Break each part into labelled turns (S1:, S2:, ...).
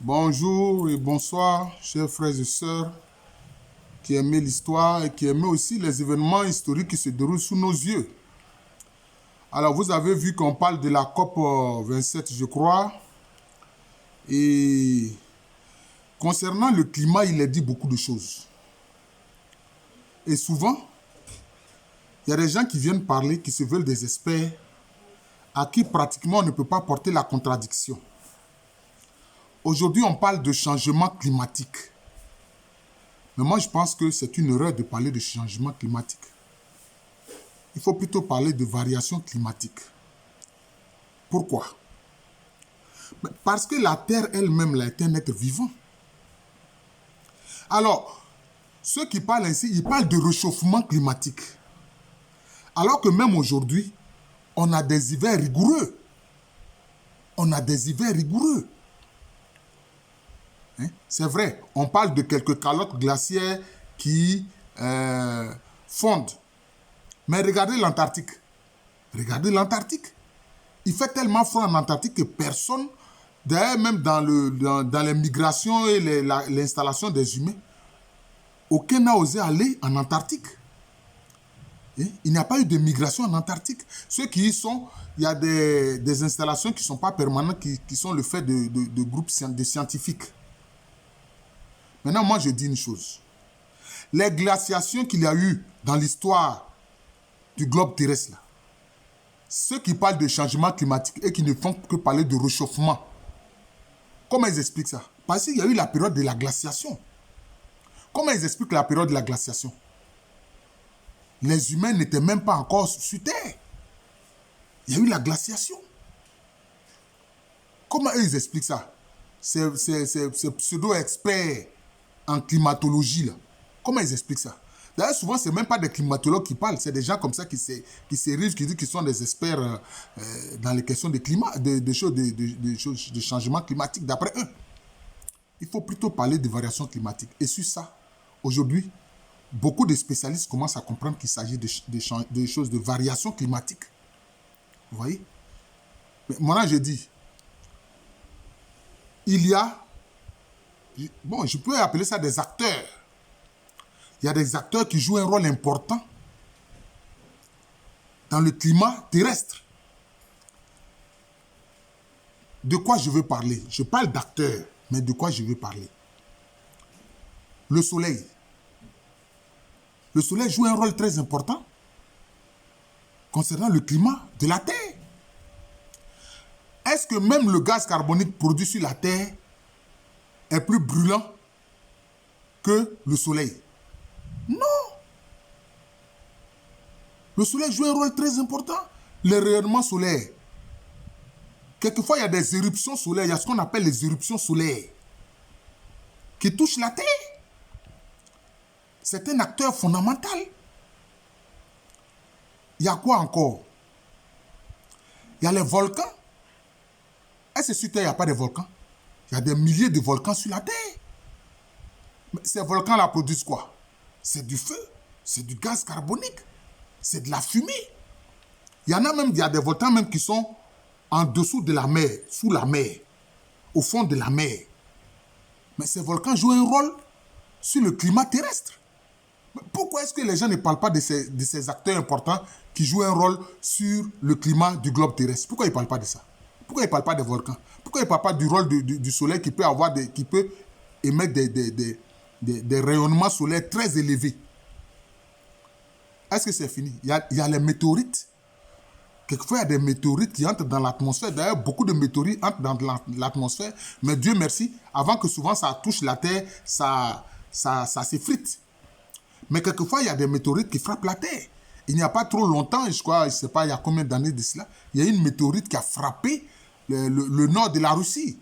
S1: Bonjour et bonsoir, chers frères et sœurs qui aimaient l'histoire et qui aimaient aussi les événements historiques qui se déroulent sous nos yeux. Alors, vous avez vu qu'on parle de la COP 27, je crois. Et concernant le climat, il a dit beaucoup de choses. Et souvent, il y a des gens qui viennent parler, qui se veulent des experts, à qui pratiquement on ne peut pas porter la contradiction. Aujourd'hui, on parle de changement climatique. Mais moi, je pense que c'est une erreur de parler de changement climatique. Il faut plutôt parler de variation climatique. Pourquoi? Parce que la Terre elle-même est un être vivant. Alors, ceux qui parlent ainsi, ils parlent de réchauffement climatique. Alors que même aujourd'hui, on a des hivers rigoureux. On a des hivers rigoureux. Hein? C'est vrai, on parle de quelques calottes glaciaires qui fondent. Mais regardez l'Antarctique. Regardez l'Antarctique. Il fait tellement froid en Antarctique que personne, d'ailleurs même dans les migrations et l'installation des humains, aucun n'a osé aller en Antarctique. Et il n'y a pas eu de migration en Antarctique. Ceux qui y sont, il y a des installations qui ne sont pas permanentes, qui sont le fait de groupes de scientifiques. Maintenant, moi, je dis une chose. Les glaciations qu'il y a eu dans l'histoire du globe terrestre, là, ceux qui parlent de changement climatique et qui ne font que parler de réchauffement, comment ils expliquent ça? Parce qu'il y a eu la période de la glaciation. Comment ils expliquent la période de la glaciation? Les humains n'étaient même pas encore sur Terre. Il y a eu la glaciation. Comment ils expliquent ça? Ces pseudo-experts en climatologie, là. Comment ils expliquent ça? D'ailleurs, souvent, ce n'est même pas des climatologues qui parlent, c'est des gens comme ça qui s'érigent, qui disent qu'ils sont des experts dans les questions de climat, de changement climatique, d'après eux. Il faut plutôt parler de variation climatique. Et sur ça, aujourd'hui, beaucoup de spécialistes commencent à comprendre qu'il s'agit de choses de variation climatique. Vous voyez? Mais moi, je dis, il y a, bon, je peux appeler ça des acteurs. Il y a des acteurs qui jouent un rôle important dans le climat terrestre. De quoi je veux parler? Je parle d'acteurs, mais de quoi je veux parler? Le soleil. Le soleil joue un rôle très important concernant le climat de la Terre. Est-ce que même le gaz carbonique produit sur la Terre est plus brûlant que le soleil? Non. Le soleil joue un rôle très important. Les rayonnements solaires. Quelquefois, il y a des éruptions solaires. Il y a ce qu'on appelle les éruptions solaires qui touchent la Terre. C'est un acteur fondamental. Il y a quoi encore? Il y a les volcans. Est-ce que sur Terre, il n'y a pas de volcans? Il y a des milliers de volcans sur la Terre. Mais ces volcans-là produisent quoi? C'est du feu, c'est du gaz carbonique, c'est de la fumée. Il y a des volcans même qui sont en dessous de la mer, sous la mer, au fond de la mer. Mais ces volcans jouent un rôle sur le climat terrestre. Mais pourquoi est-ce que les gens ne parlent pas de ces acteurs importants qui jouent un rôle sur le climat du globe terrestre? Pourquoi ils ne parlent pas de ça? Pourquoi ils ne parlent pas des volcans? Pourquoi ils ne parlent pas du rôle du soleil qui peut émettre des rayonnements solaires très élevés? Est-ce que c'est fini? Il y a les météorites. Quelquefois, il y a des météorites qui entrent dans l'atmosphère. D'ailleurs, beaucoup de météorites entrent dans l'atmosphère. Mais Dieu merci, avant que souvent ça touche la Terre, ça s'effrite. Mais quelquefois, il y a des météorites qui frappent la Terre. Il n'y a pas trop longtemps, je crois, je ne sais pas il y a combien d'années de cela, il y a une météorite qui a frappé le nord de la Russie,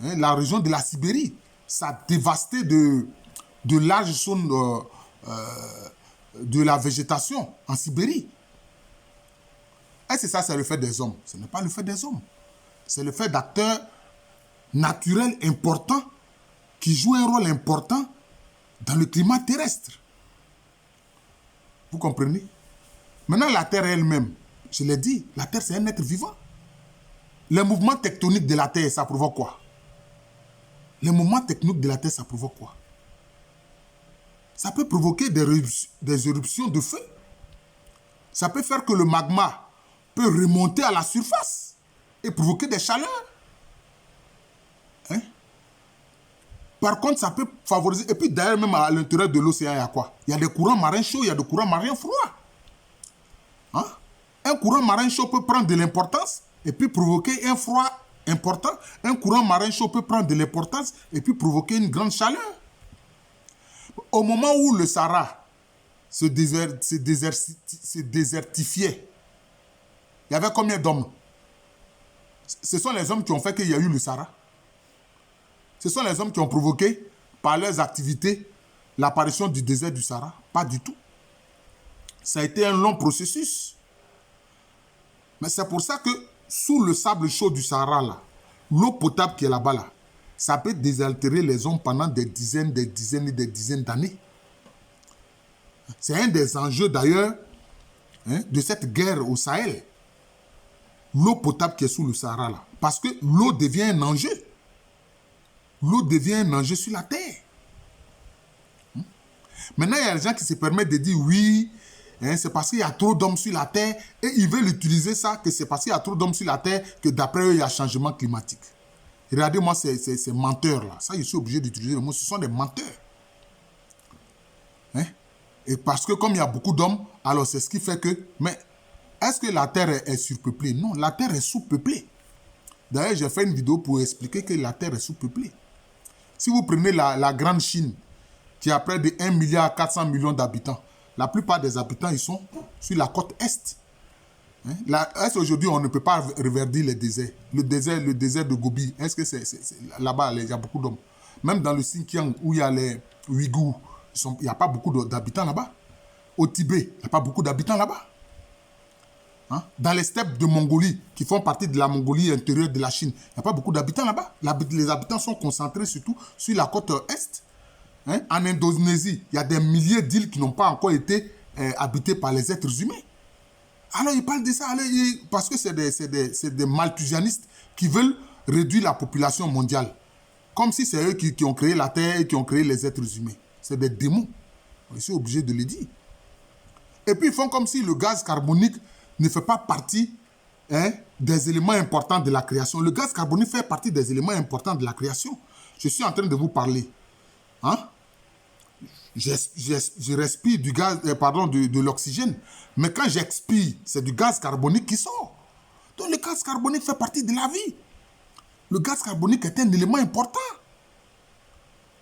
S1: hein, la région de la Sibérie. Ça a dévasté de larges zones de la végétation en Sibérie. Est-ce que ça, c'est le fait des hommes? Ce n'est pas le fait des hommes. C'est le fait d'acteurs naturels importants qui jouent un rôle important dans le climat terrestre. Vous comprenez? Maintenant, la Terre elle-même, je l'ai dit, la Terre, c'est un être vivant. Les mouvements tectoniques de la Terre, ça provoque quoi? Les mouvements tectoniques de la Terre, ça provoque quoi? Ça peut provoquer des éruptions de feu. Ça peut faire que le magma peut remonter à la surface et provoquer des chaleurs. Hein? Par contre, ça peut favoriser... Et puis d'ailleurs, même à l'intérieur de l'océan, il y a quoi? Il y a des courants marins chauds, il y a des courants marins froids. Hein? Un courant marin chaud peut prendre de l'importance et puis provoquer un froid important. Un courant marin chaud peut prendre de l'importance et puis provoquer une grande chaleur. Au moment où le Sahara se désertifiait, il y avait combien d'hommes? Ce sont les hommes qui ont fait qu'il y a eu le Sahara. Ce sont les hommes qui ont provoqué, par leurs activités, l'apparition du désert du Sahara. Pas du tout. Ça a été un long processus. Mais c'est pour ça que sous le sable chaud du Sahara, là, l'eau potable qui est là-bas, là, ça peut désaltérer les hommes pendant des dizaines d'années. C'est un des enjeux d'ailleurs de cette guerre au Sahel. L'eau potable qui est sous le Sahara, là. Parce que l'eau devient un enjeu. L'eau devient un enjeu sur la terre. Maintenant, il y a des gens qui se permettent de dire oui, c'est parce qu'il y a trop d'hommes sur la terre et ils veulent utiliser ça, que c'est parce qu'il y a trop d'hommes sur la terre que d'après eux, il y a changement climatique. Regardez-moi ces menteurs-là. Ça, je suis obligé d'utiliser le mot. Ce sont des menteurs. Et parce que comme il y a beaucoup d'hommes, alors c'est ce qui fait que... Mais est-ce que la terre est surpeuplée? Non, la terre est sous-peuplée. D'ailleurs, j'ai fait une vidéo pour expliquer que la terre est sous-peuplée. Si vous prenez la grande Chine, qui a près de 1,4 milliard d'habitants, la plupart des habitants, ils sont sur la côte Est. Est-ce qu'aujourd'hui, on ne peut pas reverdir les déserts? Le désert de Gobi, est-ce que c'est là-bas, il y a beaucoup d'hommes? Même dans le Xinjiang, où il y a les Ouïghours, il n'y a pas beaucoup d'habitants là-bas. Au Tibet, il n'y a pas beaucoup d'habitants là-bas. Dans les steppes de Mongolie, qui font partie de la Mongolie intérieure de la Chine, il n'y a pas beaucoup d'habitants là-bas. Les habitants sont concentrés surtout sur la côte Est. En Indonésie, il y a des milliers d'îles qui n'ont pas encore été habitées par les êtres humains. Alors, ils parlent de ça parce que c'est des malthusianistes qui veulent réduire la population mondiale. Comme si c'est eux qui ont créé la Terre et qui ont créé les êtres humains. C'est des démons. Je suis obligé de le dire. Et puis, ils font comme si le gaz carbonique ne fait pas partie des éléments importants de la création. Le gaz carbonique fait partie des éléments importants de la création. Je suis en train de vous parler. Je respire du gaz, de l'oxygène. Mais quand j'expire, c'est du gaz carbonique qui sort. Donc le gaz carbonique fait partie de la vie. Le gaz carbonique est un élément important.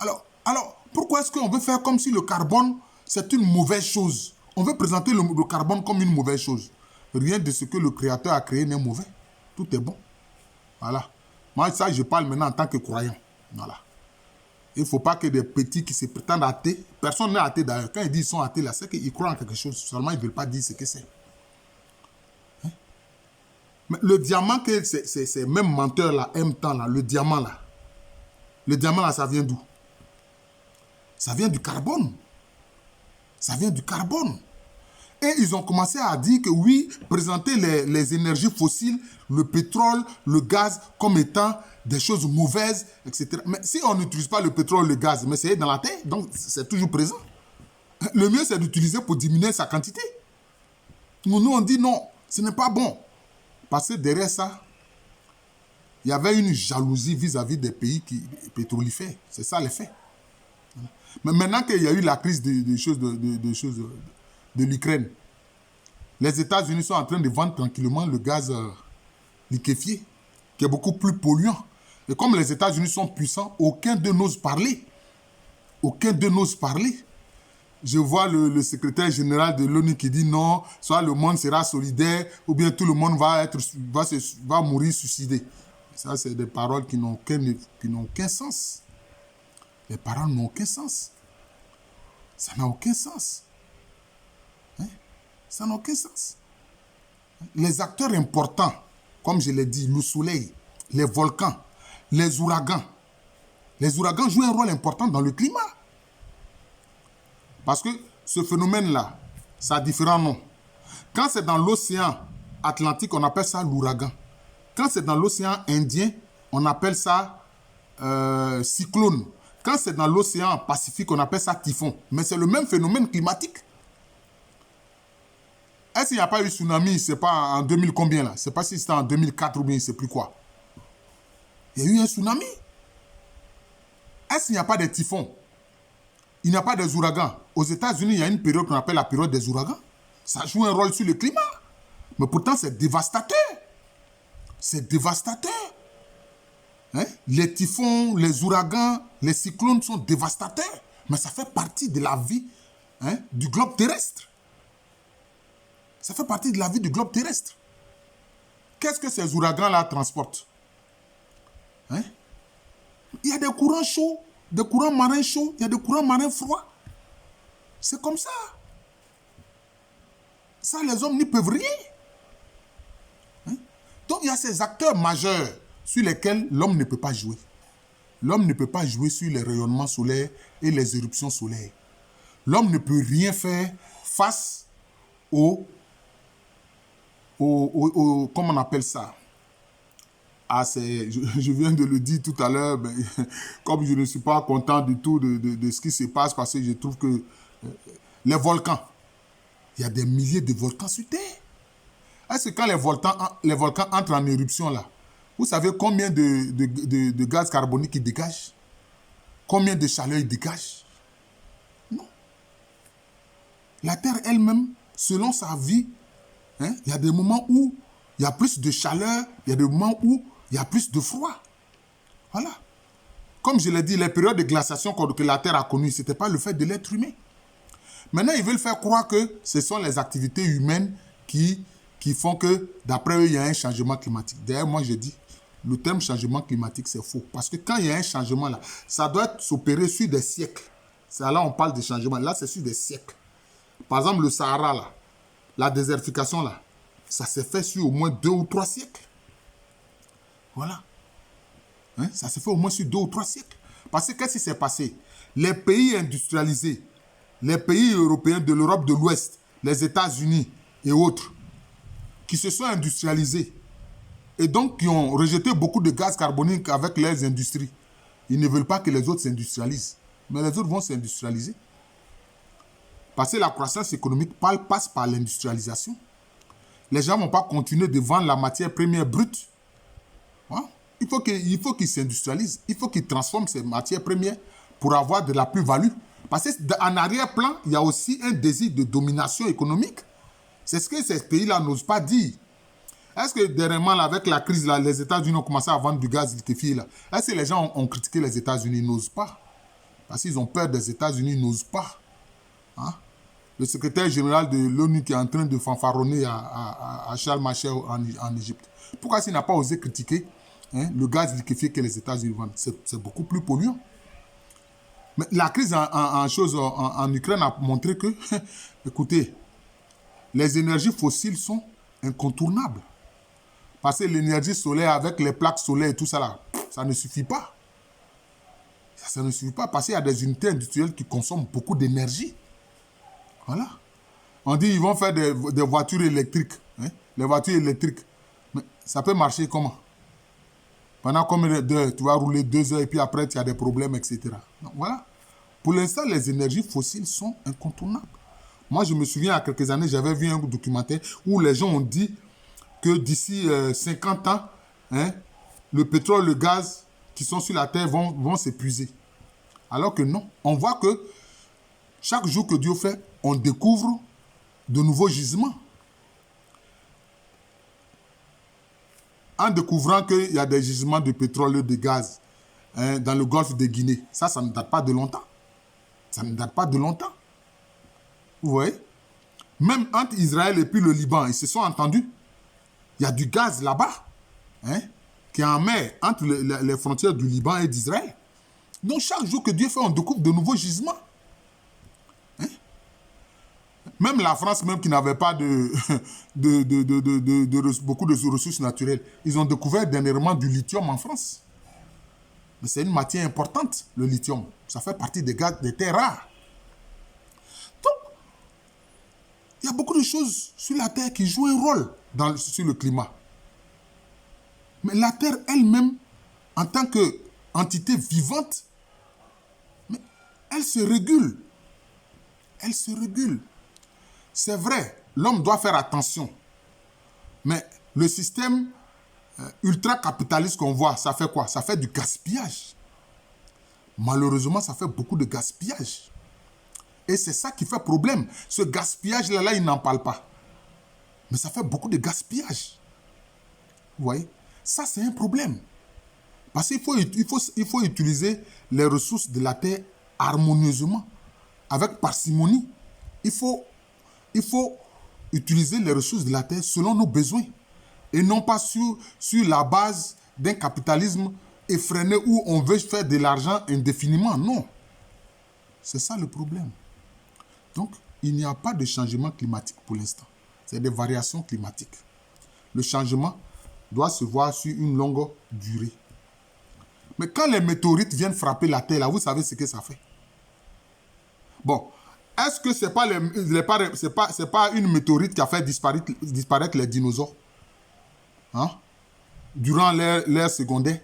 S1: Alors pourquoi est-ce qu'on veut faire comme si le carbone, c'est une mauvaise chose? On veut présenter le carbone comme une mauvaise chose. Rien de ce que le Créateur a créé n'est mauvais. Tout est bon. Voilà. Moi, ça, je parle maintenant en tant que croyant. Voilà. Il ne faut pas que des petits qui se prétendent athées, personne n'est athée d'ailleurs. Quand ils disent qu'ils sont athées, là, c'est qu'ils croient en quelque chose. Seulement, ils ne veulent pas dire ce que c'est. Mais le diamant que ces mêmes menteurs-là aiment tant, là, le diamant, là, ça vient d'où? Ça vient du carbone. Ça vient du carbone. Et ils ont commencé à dire que oui, présenter les énergies fossiles, le pétrole, le gaz, comme étant des choses mauvaises, etc. Mais si on n'utilise pas le pétrole, le gaz, mais c'est dans la terre, donc c'est toujours présent. Le mieux, c'est d'utiliser pour diminuer sa quantité. Nous, on dit non, ce n'est pas bon. Parce que derrière ça, il y avait une jalousie vis-à-vis des pays pétrolifères. C'est ça l'effet. Mais maintenant qu'il y a eu la crise de l'Ukraine, les États-Unis sont en train de vendre tranquillement le gaz liquéfié, qui est beaucoup plus polluant. Et comme les États-Unis sont puissants, aucun d'eux n'ose parler. Aucun d'eux n'ose parler. Je vois le secrétaire général de l'ONU qui dit non, soit le monde sera solidaire, ou bien tout le monde va mourir suicidé. Ça, c'est des paroles qui n'ont aucun sens. Les paroles n'ont aucun sens. Ça n'a aucun sens. Ça n'a aucun sens. Les acteurs importants, comme je l'ai dit, le soleil, les volcans, les ouragans. Les ouragans jouent un rôle important dans le climat. Parce que ce phénomène-là, ça a différents noms. Quand c'est dans l'océan Atlantique, on appelle ça l'ouragan. Quand c'est dans l'océan Indien, on appelle ça cyclone. Quand c'est dans l'océan Pacifique, on appelle ça typhon. Mais c'est le même phénomène climatique. Est-ce qu'il n'y a pas eu tsunami, c'est pas en 2000 combien là? C'est pas si c'était en 2004 ou bien je ne sais plus quoi. Il y a eu un tsunami. Est-ce qu'il n'y a pas de typhons? Il n'y a pas des ouragans. Aux États-Unis, il y a une période qu'on appelle la période des ouragans. Ça joue un rôle sur le climat. Mais pourtant, c'est dévastateur. C'est dévastateur. Hein? Les typhons, les ouragans, les cyclones sont dévastateurs. Mais ça fait partie de la vie, hein, du globe terrestre. Ça fait partie de la vie du globe terrestre. Qu'est-ce que ces ouragans-là transportent? Hein? Il y a des courants chauds, des courants marins chauds, il y a des courants marins froids. C'est comme ça. Ça, les hommes n'y peuvent rien. Hein? Donc, il y a ces acteurs majeurs sur lesquels l'homme ne peut pas jouer. L'homme ne peut pas jouer sur les rayonnements solaires et les éruptions solaires. L'homme ne peut rien faire face comment on appelle ça? Ah, je viens de le dire tout à l'heure, ben, comme je ne suis pas content du tout de ce qui se passe, parce que je trouve que les volcans, il y a des milliers de volcans sur Terre. Est-ce que quand les volcans entrent en éruption, là, vous savez combien de gaz carbonique ils dégagent? Combien de chaleur ils dégagent? Non. La Terre elle-même, selon sa vie, hein, il y a des moments où il y a plus de chaleur, il y a des moments où il y a plus de froid. Voilà. Comme je l'ai dit, les périodes de glaciation que la Terre a connues, ce n'était pas le fait de l'être humain. Maintenant, ils veulent faire croire que ce sont les activités humaines qui font que, d'après eux, il y a un changement climatique. D'ailleurs, moi, je dis, le terme changement climatique, c'est faux. Parce que quand il y a un changement, là, ça doit s'opérer sur des siècles. C'est là on parle de changement. Là, c'est sur des siècles. Par exemple, le Sahara, là, la désertification, là, ça s'est fait sur au moins 2 ou 3 siècles. Voilà. Hein? Ça s'est fait au moins sur 2 ou 3 siècles. Parce que qu'est-ce qui s'est passé? Les pays industrialisés, les pays européens de l'Europe de l'Ouest, les États-Unis et autres, qui se sont industrialisés et donc qui ont rejeté beaucoup de gaz carbonique avec leurs industries. Ils ne veulent pas que les autres s'industrialisent. Mais les autres vont s'industrialiser. Parce que la croissance économique passe par l'industrialisation. Les gens ne vont pas continuer de vendre la matière première brute. Hein? Il faut qu'ils s'industrialisent. Il faut qu'ils transforment ces matières premières pour avoir de la plus-value. Parce qu'en arrière-plan, il y a aussi un désir de domination économique. C'est ce que ces pays-là n'osent pas dire. Est-ce que dernièrement, là, avec la crise, là, les États-Unis ont commencé à vendre du gaz liquéfié là? Est-ce que les gens ont critiqué les États-Unis? Ils n'osent pas. Parce qu'ils ont peur des États-Unis, ils n'osent pas. Hein? Le secrétaire général de l'ONU qui est en train de fanfaronner à Charles Michel en Égypte. Pourquoi il n'a pas osé critiquer, hein, le gaz liquéfié que les États-Unis vendent? C'est beaucoup plus polluant. Mais la crise en Ukraine a montré que, écoutez, les énergies fossiles sont incontournables. Parce que l'énergie solaire avec les plaques solaires et tout ça là, ça ne suffit pas. Ça ne suffit pas parce qu'il y a des unités industrielles qui consomment beaucoup d'énergie. Voilà. On dit qu'ils vont faire des voitures électriques. Hein? Les voitures électriques. Mais ça peut marcher comment? Pendant combien d'heures? Tu vas rouler 2 heures et puis après tu as des problèmes, etc. Donc, voilà. Pour l'instant, les énergies fossiles sont incontournables. Moi, je me souviens, il y a quelques années, j'avais vu un documentaire où les gens ont dit que d'ici 50 ans, hein, le pétrole, le gaz qui sont sur la terre vont s'épuiser. Alors que non. On voit que chaque jour que Dieu fait, on découvre de nouveaux gisements. En découvrant qu'il y a des gisements de pétrole et de gaz, hein, dans le golfe de Guinée, ça ne date pas de longtemps. Ça ne date pas de longtemps. Vous voyez? Même entre Israël et puis le Liban, ils se sont entendus. Il y a du gaz là-bas, hein, qui est en mer, entre les frontières du Liban et d'Israël. Donc chaque jour que Dieu fait, on découvre de nouveaux gisements. Hein? Même la France, même qui n'avait pas beaucoup de ressources naturelles, ils ont découvert dernièrement du lithium en France. Mais c'est une matière importante, le lithium. Ça fait partie des gaz, des terres rares. Donc, il y a beaucoup de choses sur la Terre qui jouent un rôle sur le climat. Mais la Terre elle-même, en tant que entité vivante, mais elle se régule. Elle se régule. C'est vrai, l'homme doit faire attention. Mais le système ultra-capitaliste qu'on voit, ça fait quoi? Ça fait du gaspillage. Malheureusement, ça fait beaucoup de gaspillage. Et c'est ça qui fait problème. Ce gaspillage-là, il n'en parle pas. Mais ça fait beaucoup de gaspillage. Vous voyez? Ça, c'est un problème. Parce qu'il faut utiliser les ressources de la terre harmonieusement, avec parcimonie. Il faut utiliser les ressources de la terre selon nos besoins. Et non pas sur la base d'un capitalisme effréné où on veut faire de l'argent indéfiniment. Non. C'est ça le problème. Donc, il n'y a pas de changement climatique pour l'instant. C'est des variations climatiques. Le changement doit se voir sur une longue durée. Mais quand les météorites viennent frapper la Terre, là, vous savez ce que ça fait. Bon, est-ce que ce n'est pas une météorite qui a fait disparaître les dinosaures, hein, durant l'ère secondaire?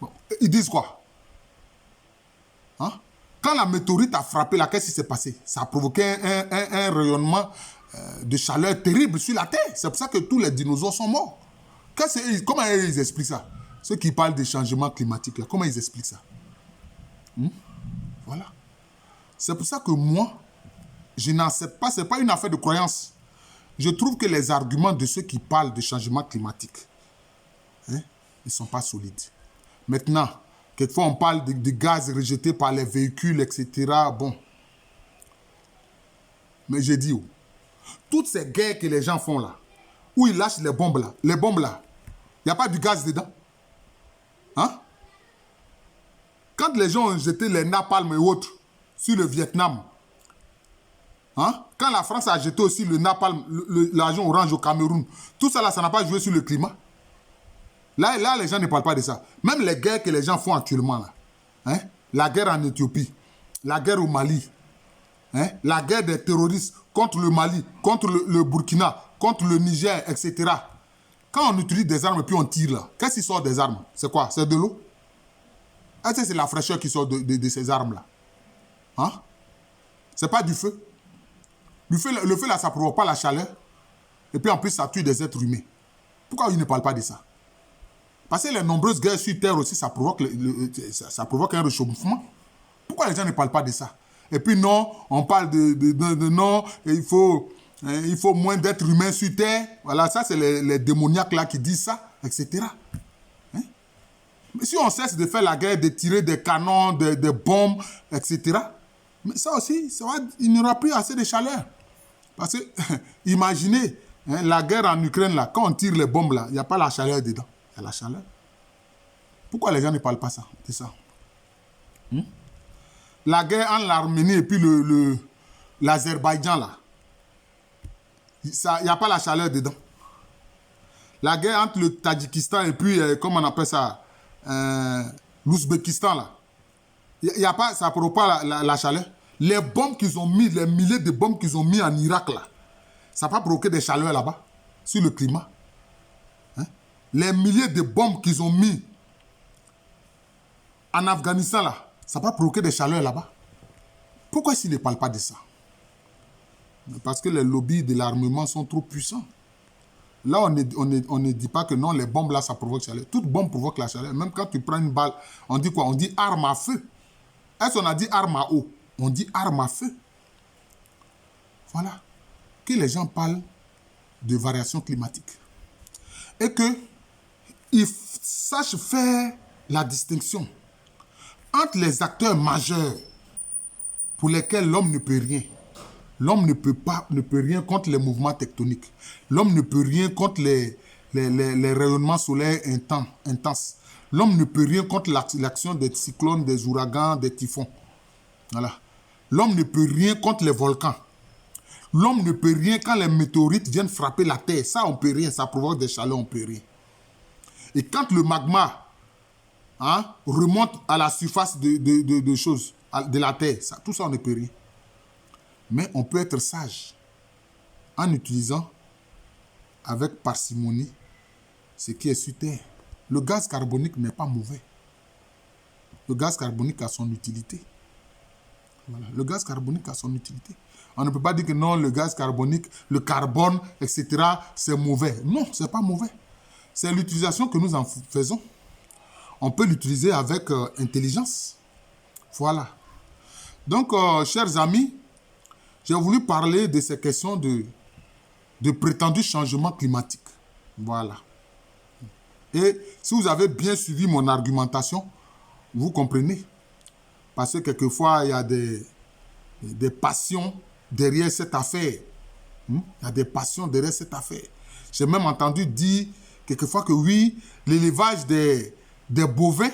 S1: Bon, ils disent quoi, hein? Quand la météorite a frappé là, qu'est-ce qui s'est passé? Ça a provoqué un rayonnement de chaleur terrible sur la Terre. C'est pour ça que tous les dinosaures sont morts. Comment ils expliquent ça? Ceux qui parlent des changements climatiques, là, comment ils expliquent ça? Voilà. C'est pour ça que moi, je n'accepte pas, ce n'est pas une affaire de croyance. Je trouve que les arguments de ceux qui parlent de changement climatique, hein, ils ne sont pas solides. Maintenant, quelquefois on parle de gaz rejetés par les véhicules, etc. Bon. Mais j'ai dit, oh, toutes ces guerres que les gens font là, où ils lâchent les bombes là, il n'y a pas du gaz dedans. Hein? Quand les gens ont jeté les napalm et autres sur le Vietnam, hein? Quand la France a jeté aussi le napalm, l'argent orange au Cameroun, tout ça là, ça n'a pas joué sur le climat. Là, les gens ne parlent pas de ça. Même les guerres que les gens font actuellement là, hein? La guerre en Éthiopie, la guerre au Mali, hein? La guerre des terroristes contre le Mali, contre le Burkina, contre le Niger, etc. Quand on utilise des armes et puis on tire là, qu'est-ce qui sort des armes? C'est quoi? C'est de l'eau? Est-ce que c'est la fraîcheur qui sort de ces armes-là? Hein? C'est pas du feu. Le feu là, ça ne provoque pas la chaleur. Et puis en plus, ça tue des êtres humains. Pourquoi ils ne parlent pas de ça? Parce que les nombreuses guerres sur Terre aussi, ça provoque un réchauffement. Pourquoi les gens ne parlent pas de ça? Et puis non, on parle de non, il faut moins d'êtres humains sur Terre. Voilà, ça c'est les démoniaques là qui disent ça, etc. Hein? Mais si on cesse de faire la guerre, de tirer des canons, des bombes, etc., mais ça aussi, il n'y aura plus assez de chaleur. Parce que, imaginez, hein, la guerre en Ukraine, là, quand on tire les bombes, là, il n'y a pas la chaleur dedans. Il y a la chaleur. Pourquoi les gens ne parlent pas de ça? La guerre entre l'Arménie et puis l'Azerbaïdjan, là, il n'y a pas la chaleur dedans. La guerre entre le Tadjikistan et puis, comment on appelle ça, l'Ouzbékistan, là, y a pas, ça ne provoque pas la chaleur. Les bombes qu'ils ont mis, les milliers de bombes qu'ils ont mis en Irak, là, ça n'a pas provoqué des chaleurs là-bas, sur le climat. Hein? Les milliers de bombes qu'ils ont mis en Afghanistan, là, ça n'a pas provoqué des chaleurs là-bas. Pourquoi ils ne parlent pas de ça? Parce que les lobbies de l'armement sont trop puissants. Là, on ne dit pas que non, les bombes là, ça provoque la chaleur. Toute bombe provoque la chaleur. Même quand tu prends une balle, on dit quoi? On dit arme à feu. Est-ce qu'on a dit arme à eau? On dit arme à feu. Voilà. Que les gens parlent de variation climatique. Et qu'ils sachent faire la distinction entre les acteurs majeurs pour lesquels l'homme ne peut rien. L'homme ne peut rien contre les mouvements tectoniques. L'homme ne peut rien contre les rayonnements solaires intenses. L'homme ne peut rien contre l'action des cyclones, des ouragans, des typhons. Voilà. L'homme ne peut rien contre les volcans. L'homme ne peut rien quand les météorites viennent frapper la Terre. Ça, on ne peut rien. Ça provoque des chaleurs, on ne peut rien. Et quand le magma, hein, remonte à la surface de choses, de la Terre, tout ça, on ne peut rien. Mais on peut être sage en utilisant avec parcimonie ce qui est sur Terre. Le gaz carbonique n'est pas mauvais. Le gaz carbonique a son utilité. Voilà. Le gaz carbonique a son utilité. On ne peut pas dire que non, le gaz carbonique, le carbone, etc., c'est mauvais. Non, ce n'est pas mauvais. C'est l'utilisation que nous en faisons. On peut l'utiliser avec intelligence. Voilà. Donc, chers amis, j'ai voulu parler de ces questions de prétendu changement climatique. Voilà. Et si vous avez bien suivi mon argumentation, vous comprenez. Parce que quelquefois, il y a des passions derrière cette affaire. Il y a des passions derrière cette affaire. J'ai même entendu dire quelquefois que oui, l'élevage des bovins,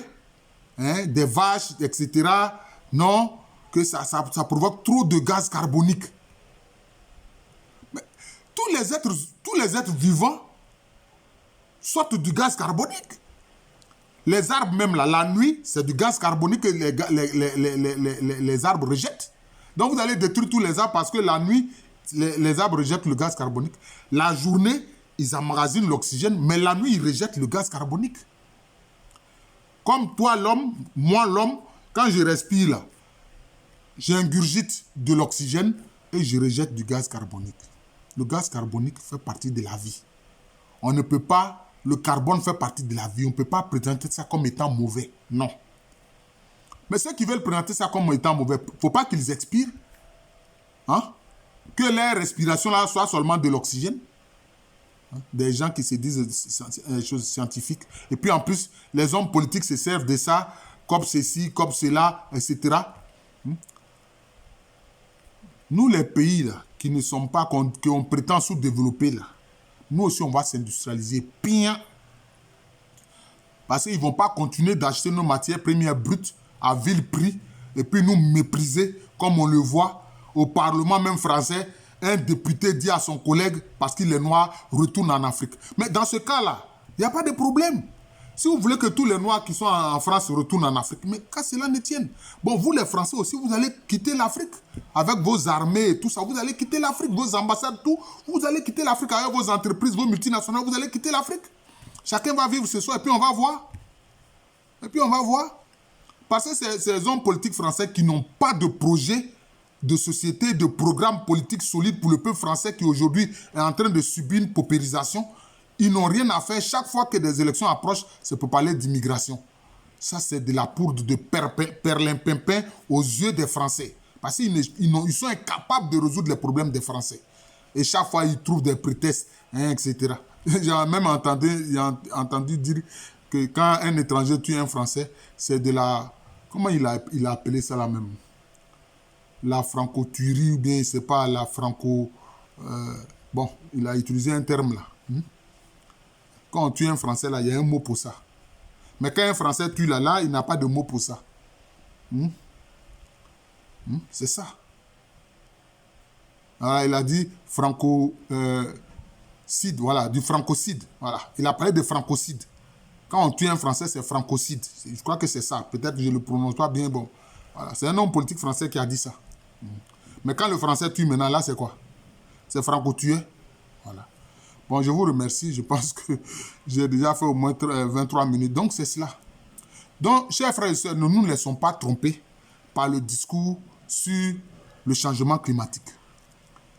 S1: des vaches, etc., non, que ça provoque trop de gaz carbonique. Mais tous les êtres vivants sortent du gaz carbonique. Les arbres même là, la nuit, c'est du gaz carbonique que les arbres rejettent. Donc vous allez détruire tous les arbres parce que la nuit, les arbres rejettent le gaz carbonique. La journée, ils emmagasinent l'oxygène, mais la nuit, ils rejettent le gaz carbonique. Comme toi l'homme, moi l'homme, quand je respire là, j'ingurgite de l'oxygène et je rejette du gaz carbonique. Le gaz carbonique fait partie de la vie. On ne peut pas... Le carbone fait partie de la vie. On ne peut pas présenter ça comme étant mauvais. Non. Mais ceux qui veulent présenter ça comme étant mauvais, il ne faut pas qu'ils expirent. Hein? Que leur respiration là soit seulement de l'oxygène. Hein? Des gens qui se disent des choses scientifiques. Et puis en plus, les hommes politiques se servent de ça, comme ceci, comme cela, etc. Nous, les pays là, qui ne sont pas, qu'on prétend sous-développés là, nous aussi, on va s'industrialiser bien. Parce qu'ils ne vont pas continuer d'acheter nos matières premières brutes à vil prix et puis nous mépriser comme on le voit au Parlement même français. Un député dit à son collègue, parce qu'il est noir, retourne en Afrique. Mais dans ce cas-là, il n'y a pas de problème. Si vous voulez que tous les Noirs qui sont en France retournent en Afrique, mais qu'à cela ne tienne. Bon, vous les Français aussi, vous allez quitter l'Afrique. Avec vos armées et tout ça, vous allez quitter l'Afrique. Vos ambassades, tout, vous allez quitter l'Afrique. Avec vos entreprises, vos multinationales, vous allez quitter l'Afrique. Chacun va vivre ce soir et puis on va voir. Et puis on va voir. Parce que ces hommes politiques français qui n'ont pas de projet de société, de programme politique solide pour le peuple français qui aujourd'hui est en train de subir une paupérisation, ils n'ont rien à faire. Chaque fois que des élections approchent, c'est pour parler d'immigration. Ça, c'est de la poudre de perlimpinpin aux yeux des Français. Parce qu'ils sont incapables de résoudre les problèmes des Français. Et chaque fois, ils trouvent des prétextes, etc. J'ai même entendu dire que quand un étranger tue un Français, c'est de la... Comment il a appelé ça là même? La franco-tuerie ou bien, c'est pas la franco... bon, il a utilisé un terme là. Quand on tue un Français, là, il y a un mot pour ça. Mais quand un Français tue là, il n'a pas de mot pour ça. C'est ça. Alors, il a dit francocide, voilà, du francocide. Voilà. Il a parlé de francocide. Quand on tue un Français, c'est francocide. Je crois que c'est ça. Peut-être que je ne le prononce pas bien. Bon. Voilà. C'est un homme politique français qui a dit ça. Mais quand le Français tue maintenant, là, c'est quoi? C'est franco-tué. Voilà. Bon, je vous remercie. Je pense que j'ai déjà fait au moins 23 minutes. Donc, c'est cela. Donc, chers frères et sœurs, ne nous laissons pas tromper par le discours sur le changement climatique.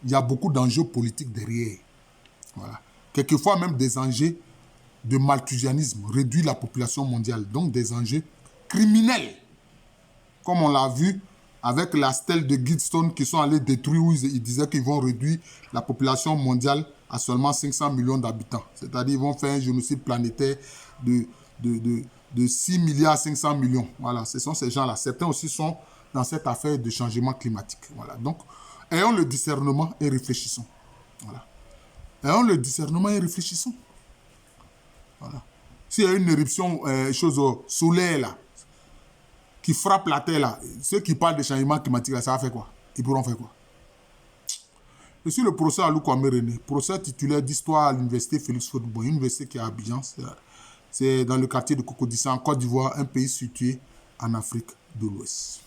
S1: Il y a beaucoup d'enjeux politiques derrière. Voilà. Quelquefois même des enjeux de malthusianisme, réduire la population mondiale. Donc, des enjeux criminels. Comme on l'a vu avec la stèle de Gidstone qui sont allés détruire où ils disaient qu'ils vont réduire la population mondiale à seulement 500 millions d'habitants. C'est-à-dire qu'ils vont faire un génocide planétaire de 6 milliards 500 millions. Voilà, ce sont ces gens-là. Certains aussi sont dans cette affaire de changement climatique. Voilà. Donc, ayons le discernement et réfléchissons. Voilà. Ayons le discernement et réfléchissons. Voilà. S'il y a une éruption solaire là, qui frappe la Terre là, ceux qui parlent de changement climatique là, ça va faire quoi? Ils pourront faire quoi? Je suis le professeur Alou Kwame René, professeur titulaire d'histoire à l'université Félix Houphouët-Boigny, une université qui est à Abidjan. C'est dans le quartier de Cocody, en Côte d'Ivoire, un pays situé en Afrique de l'Ouest.